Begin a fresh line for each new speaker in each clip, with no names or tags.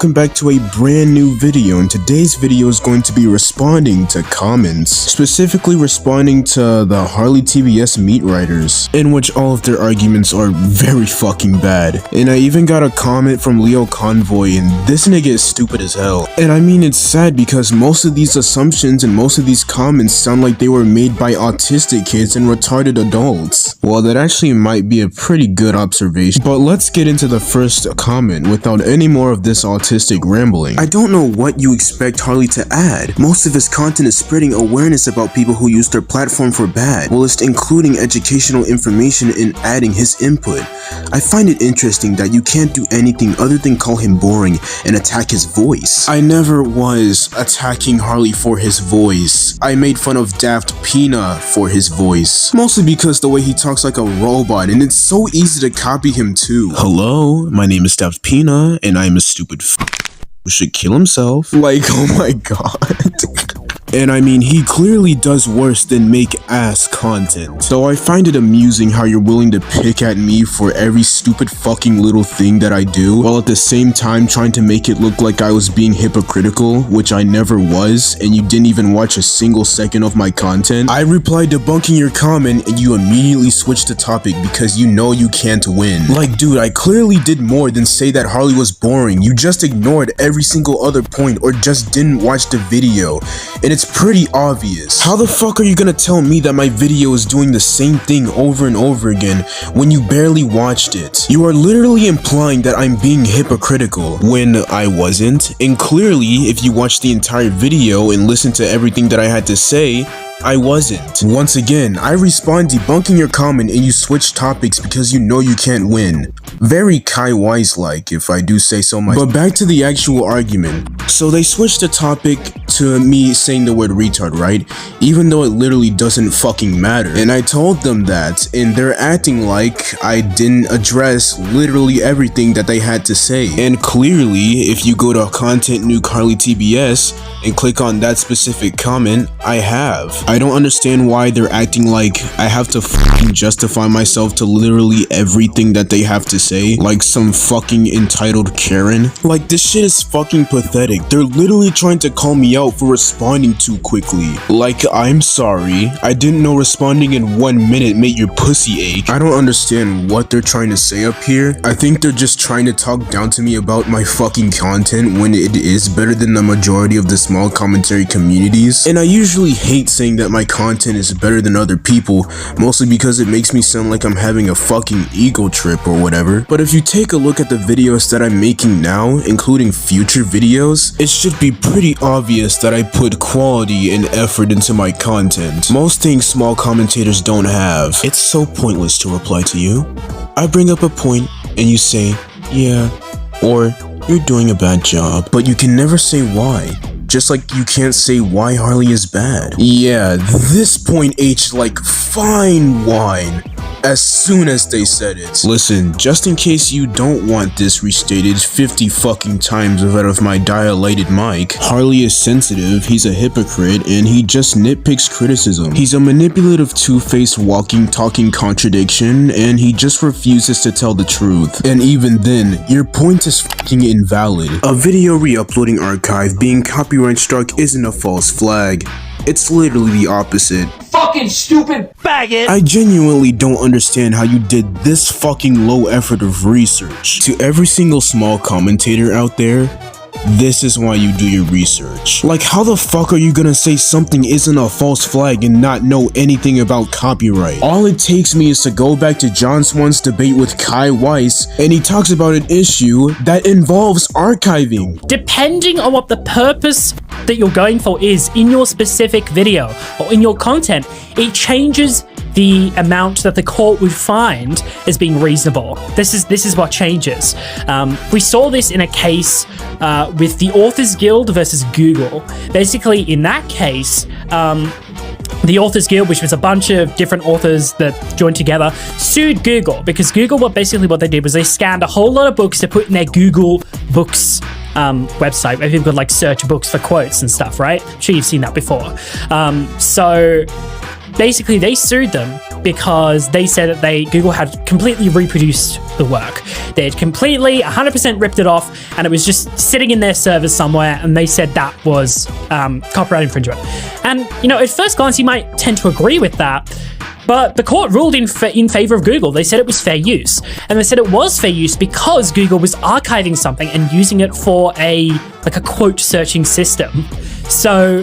welcome back to a brand new video, and today's video is going to be responding to comments, specifically responding to the Harley TBS meat writers, in which all of their arguments are very fucking bad. And I even got a comment from Leo Convoy, and this nigga is stupid as hell. And I mean, it's sad because most of these assumptions and most of these comments sound like they were made by autistic kids and retarded adults. Well, that actually might be a pretty good observation, but let's get into the first comment without any more of this autistic rambling. I don't know what you expect Harley to add. Most of his content is spreading awareness about people who use their platform for bad, while it's including educational information and adding his input. I find it interesting that you can't do anything other than call him boring and attack his voice. I never was attacking Harley for his voice. I made fun of Daft Pina for his voice, mostly because the way he talks like a robot, and it's so easy to copy him too. Hello, my name is Daft Pina, and I'm a stupid who should kill himself. Like, oh my god. And I mean, he clearly does worse than make ass content. So I find it amusing how you're willing to pick at me for every stupid fucking little thing that I do, while at the same time trying to make it look like I was being hypocritical, which I never was, and you didn't even watch a single second of my content. I replied debunking your comment and you immediately switched the topic because you know you can't win. Like, dude, I clearly did more than say that Harley was boring. You just ignored every single other point or just didn't watch the video. And it's pretty obvious. How the fuck are you gonna tell me that my video is doing the same thing over and over again when you barely watched it? You are literally implying that I'm being hypocritical when I wasn't, and clearly if you watched the entire video and listened to everything that I had to say, I wasn't. Once again, I respond debunking your comment and you switch topics because you know you can't win. Very Kai Wise-like, if I do say so myself. But back to the actual argument. So they switched the topic to me saying the word retard, right? Even though it literally doesn't fucking matter. And I told them that, and they're acting like I didn't address literally everything that they had to say. And clearly, if you go to Content Nuke Harley TBS and click on that specific comment, I have. I don't understand why they're acting like I have to fucking justify myself to literally everything that they have to say, like some fucking entitled Karen. Like, this shit is fucking pathetic. They're literally trying to call me out for responding too quickly. Like, I'm sorry, I didn't know responding in 1 minute made your pussy ache. I don't understand what they're trying to say up here. I think they're just trying to talk down to me about my fucking content when it is better than the majority of the small commentary communities. And I usually hate saying that my content is better than other people, mostly because it makes me sound like I'm having a fucking ego trip or whatever. But if you take a look at the videos that I'm making now, including future videos, it should be pretty obvious that I put quality and effort into my content. Most things small commentators don't have. It's so pointless to reply to you. I bring up a point and you say, yeah, or you're doing a bad job, but you can never say why. Just like you can't say why Harley is bad. Yeah, this point aged like fine wine as soon as they said it. Listen, just in case you don't want this restated 50 fucking times out of my dilated mic, Harley is sensitive, he's a hypocrite, and he just nitpicks criticism. He's a manipulative two-faced walking, talking contradiction, and he just refuses to tell the truth. And even then, your point is fucking invalid. A video re-uploading archive being copyright struck isn't a false flag. It's literally the opposite.
Fucking stupid faggot!
I genuinely don't understand how you did this fucking low effort of research. To every single small commentator out there, this is why you do your research. Like, how the fuck are you gonna say something isn't a false flag and not know anything about copyright? All it takes me is to go back to John Swan's debate with Kai Weiss, and he talks about an issue that involves archiving.
Depending on what the purpose that you're going for is in your specific video or in your content, it changes the amount that the court would find as being reasonable. This is what changes. We saw this in a case with the Authors Guild versus Google. Basically, in that case, the Authors Guild, which was a bunch of different authors that joined together, sued Google because Google, what they did was they scanned a whole lot of books to put in their Google Books website where people could like search books for quotes and stuff, right? I'm sure you've seen that before. So basically they sued them because they said that Google had completely reproduced the work. They had completely 100% ripped it off, and it was just sitting in their servers somewhere, and they said that was copyright infringement. And, you know, at first glance, you might tend to agree with that, but the court ruled in favor of Google. They said it was fair use. And they said it was fair use because Google was archiving something and using it for a quote searching system. So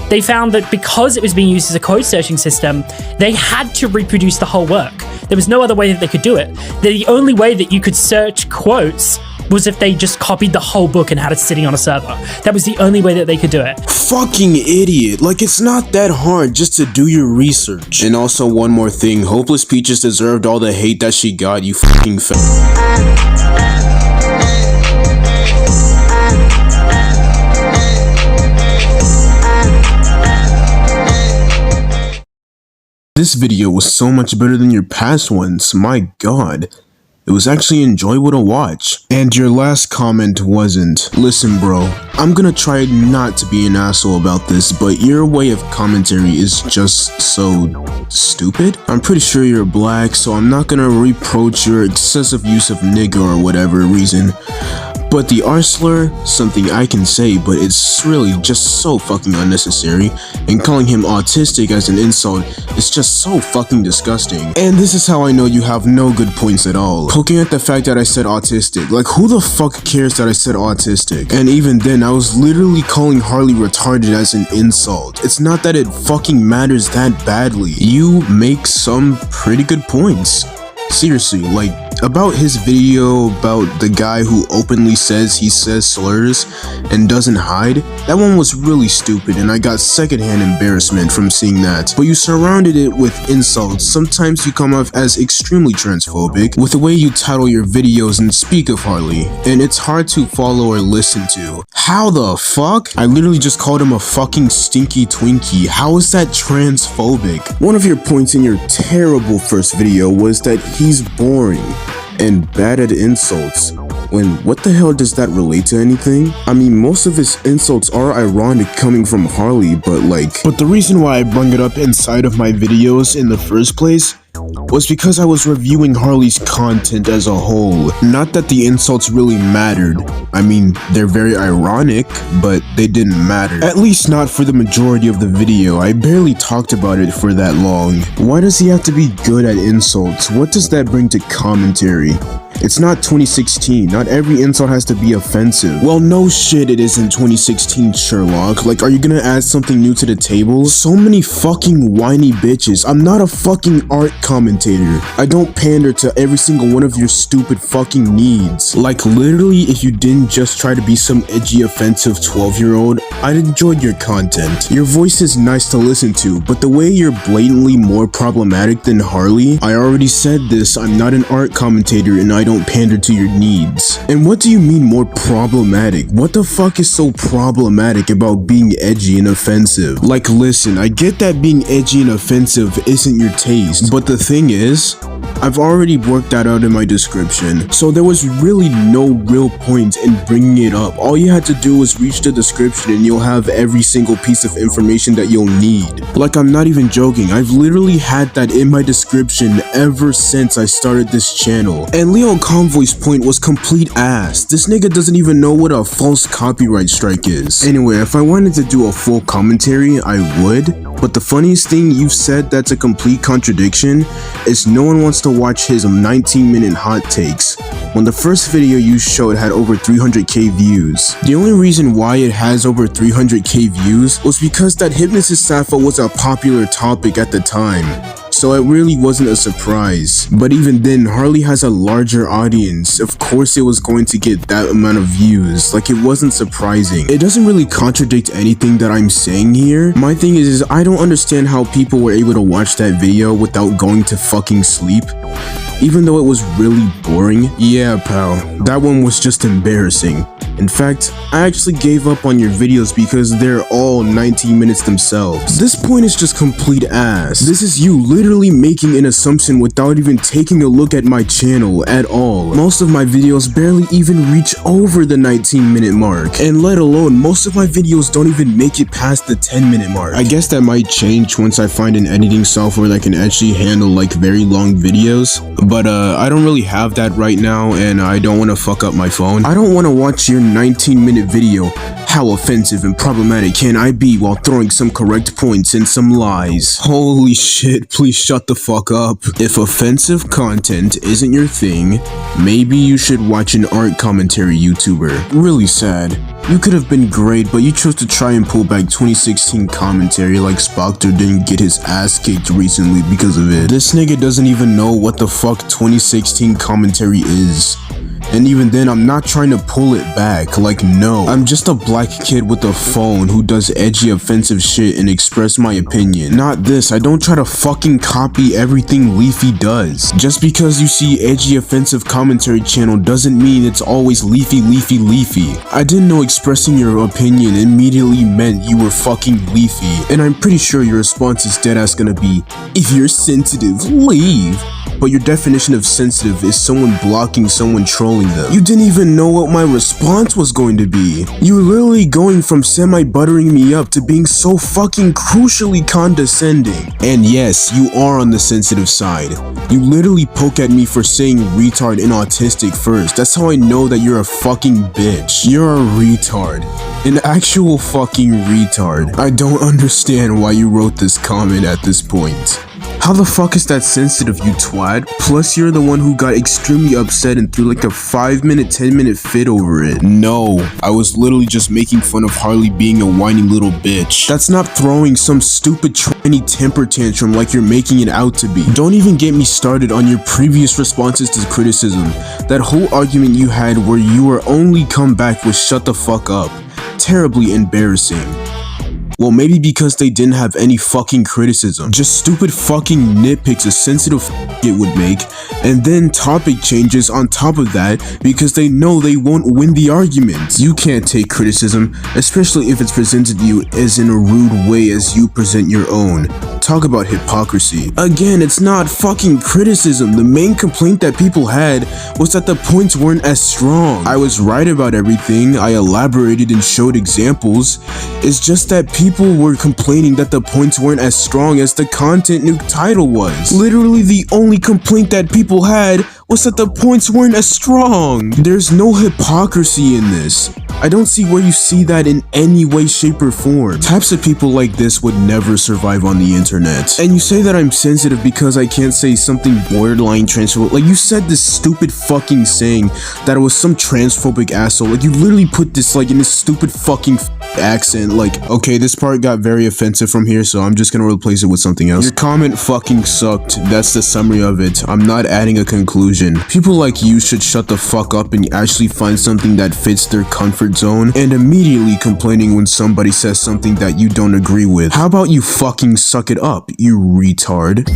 they found that because it was being used as a quote searching system, they had to reproduce the whole work. There was no other way that they could do it. The only way that you could search quotes was if they just copied the whole book and had it sitting on a server. That was the only way that they could do it.
Fucking idiot. Like, it's not that hard just to do your research. And also, one more thing. Hopeless Peaches deserved all the hate that she got, you fucking This video was so much better than your past ones, my god. It was actually enjoyable to watch. And your last comment wasn't. Listen bro, I'm gonna try not to be an asshole about this, but your way of commentary is just so stupid. I'm pretty sure you're black, so I'm not gonna reproach your excessive use of nigga or whatever reason. But the R slur, something I can say, but it's really just so fucking unnecessary, and calling him autistic as an insult is just so fucking disgusting. And this is how I know you have no good points at all. Poking at the fact that I said autistic, like who the fuck cares that I said autistic? And even then, I was literally calling Harley retarded as an insult. It's not that it fucking matters that badly. You make some pretty good points. Seriously, like, about his video about the guy who openly says he says slurs and doesn't hide, that one was really stupid and I got secondhand embarrassment from seeing that. But you surrounded it with insults. Sometimes you come off as extremely transphobic with the way you title your videos and speak of Harley, and it's hard to follow or listen to. How the fuck? I literally just called him a fucking stinky Twinkie. How is that transphobic? One of your points in your terrible first video was that he's boring and bad at insults. When what the hell does that relate to anything? I mean, most of his insults are ironic coming from Harley, but the reason why I brought it up inside of my videos in the first place was because I was reviewing Harley's content as a whole. Not that the insults really mattered. I mean, they're very ironic, but they didn't matter. At least not for the majority of the video. I barely talked about it for that long. Why does he have to be good at insults? What does that bring to commentary? It's not 2016, not every insult has to be offensive. Well, no shit it isn't 2016, Sherlock. Like, are you gonna add something new to the table? So many fucking whiny bitches. I'm not a fucking art commentator. I don't pander to every single one of your stupid fucking needs. Like, literally, if you didn't just try to be some edgy, offensive 12-year-old, I'd enjoyed your content. Your voice is nice to listen to, but the way you're blatantly more problematic than Harley, I already said this, I'm not an art commentator and I don't pander to your needs. And what do you mean more problematic? What the fuck is so problematic about being edgy and offensive? Like, listen, I get that being edgy and offensive isn't your taste, but the thing is, I've already worked that out in my description, so there was really no real point in bringing it up. All you had to do was reach the description and you'll have every single piece of information that you'll need. Like, I'm not even joking, I've literally had that in my description ever since I started this channel. And Leon Convoy's point was complete ass. This nigga doesn't even know what a false copyright strike is. Anyway, if I wanted to do a full commentary, I would. But the funniest thing you've said that's a complete contradiction is no one wants to watch his 19-minute hot takes, when the first video you showed had over 300k views. The only reason why it has over 300k views was because that Hypnosis Sappho was a popular topic at the time. So it really wasn't a surprise. But even then, Harley has a larger audience. Of course it was going to get that amount of views. Like, it wasn't surprising. It doesn't really contradict anything that I'm saying here. My thing is I don't understand how people were able to watch that video without going to fucking sleep. Even though it was really boring. Yeah, pal, that one was just embarrassing. In fact, I actually gave up on your videos because they're all 19 minutes themselves. This point is just complete ass. This is you literally making an assumption without even taking a look at my channel at all. Most of my videos barely even reach over the 19-minute mark, and let alone most of my videos don't even make it past the 10-minute mark. I guess that might change once I find an editing software that can actually handle like very long videos, but I don't really have that right now, and I don't want to fuck up my phone. I don't want to watch your 19-minute video. How offensive and problematic can I be while throwing some correct points and some lies? Holy shit, please shut the fuck up. If offensive content isn't your thing, maybe you should watch an art commentary YouTuber. Really sad. You could have been great, but you chose to try and pull back 2016 commentary like Spoctor didn't get his ass kicked recently because of it. This nigga doesn't even know what the fuck 2016 commentary is. And even then, I'm not trying to pull it back, like no. I'm just a black kid with a phone who does edgy offensive shit and express my opinion. Not this, I don't try to fucking copy everything Leafy does. Just because you see edgy offensive commentary channel doesn't mean it's always Leafy. I didn't know expressing your opinion immediately meant you were fucking Leafy. And I'm pretty sure your response is deadass gonna be, if you're sensitive, leave. But your definition of sensitive is someone blocking someone trolling them. You didn't even know what my response was going to be. You were literally going from semi-buttering me up to being so fucking crucially condescending. And yes, you are on the sensitive side. You literally poke at me for saying retard and autistic first. That's how I know that you're a fucking bitch. You're a retard. An actual fucking retard. I don't understand why you wrote this comment at this point. How the fuck is that sensitive, you twat? Plus, you're the one who got extremely upset and threw like a 5-minute, 10-minute fit over it. No, I was literally just making fun of Harley being a whiny little bitch. That's not throwing some stupid tranny temper tantrum like you're making it out to be. Don't even get me started on your previous responses to criticism. That whole argument you had where your only comeback was shut the fuck up. Terribly embarrassing. Well, maybe because they didn't have any fucking criticism. Just stupid fucking nitpicks a sensitive it would make, and then topic changes on top of that because they know they won't win the argument. You can't take criticism, especially if it's presented to you as in a rude way as you present your own. Talk about hypocrisy. Again, it's not fucking criticism. The main complaint that people had was that the points weren't as strong. I was right about everything. I elaborated and showed examples. It's just that people were complaining that the points weren't as strong as the content nuke title was. Literally the only complaint that people had was that the points weren't as strong. There's no hypocrisy in this. I don't see where you see that in any way, shape, or form. Types of people like this would never survive on the internet. And you say that I'm sensitive because I can't say something borderline transphobic. Like, you said this stupid fucking saying that it was some transphobic asshole. Like, you literally put this like in this stupid fucking accent. Like, okay, this part got very offensive from here, so I'm just gonna replace it with something else. Your comment fucking sucked. That's the summary of it. I'm not adding a conclusion. People like you should shut the fuck up and actually find something that fits their comfort zone, and immediately complaining when somebody says something that you don't agree with. How about you fucking suck it up, you retard?